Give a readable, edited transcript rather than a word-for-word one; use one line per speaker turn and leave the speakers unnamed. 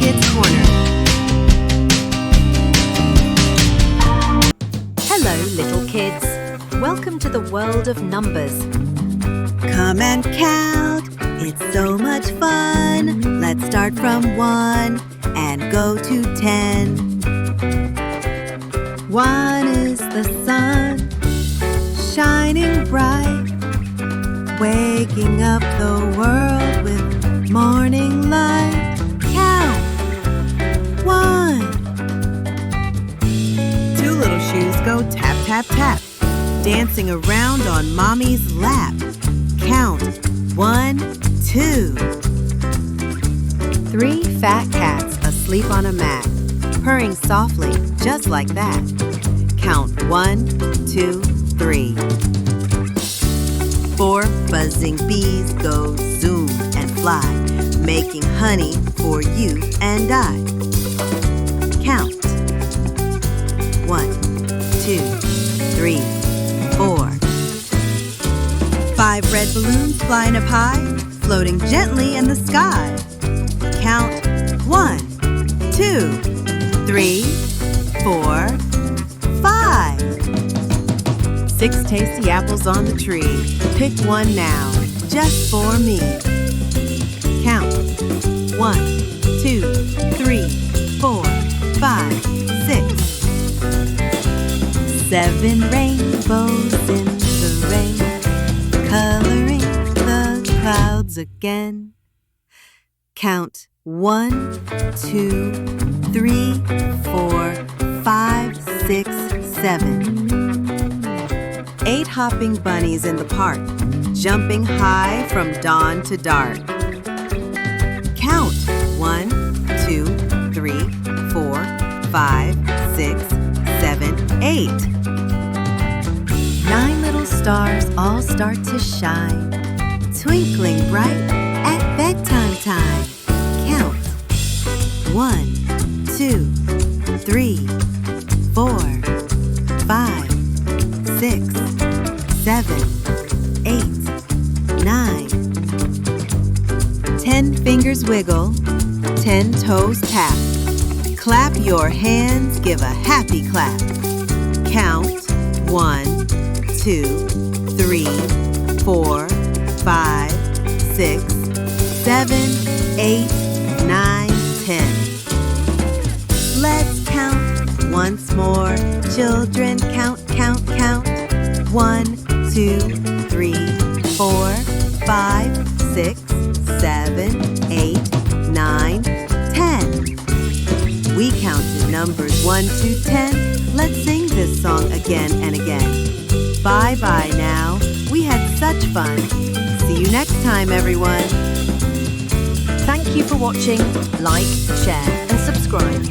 Kids Corner. Hello, little kids. Welcome to the world of numbers.
Come and count, it's so much fun. Let's start from 1 and go to 10. 1 is the sun, shining bright, waking up the world with morning light. Count! 1. 2 little shoes go tap, tap, tap, dancing around on Mommy's lap. Count! 1, 2.
3 fat cats asleep on a mat, purring softly just like that.
Count 1, 2, 3. 4 buzzing bees go zoom and fly, making honey for you and I. Count. 1, 2, 3, 4. 5 red balloons flying up high, floating gently in the sky. Count. 1, 2, 3, 4, 5. 6 tasty apples on the tree. Pick one now, just for me. Count. 1, 2, 3, 4, 5, 6. 7 rainbows in the rain, coloring the clouds again. Count. 1, 2, 3, 4, 5, 6, 7. 8 hopping bunnies in the park, jumping high from dawn to dark. Count. 1, 2, 3, 4, 5, 6, 7, 8. 9 little stars all start to shine, twinkling bright at bedtime time. Count. 1, 2, 3, 4, 5, 6, 7, 8, 9. 10 fingers wiggle, 10 toes tap. Clap your hands, give a happy clap. Count. 1, 2, 3, 4, 5, 6, 7, 8, 9, 10. Let's count once more. Children, count, count, count. 1, 2, 3, 4, 5, 6, 7, 8, 9, 10. We counted numbers 1 to 10. Let's sing this song again and again. Bye-bye now. We had such fun. See you next time, everyone.
Thank you for watching. Like, share, and subscribe.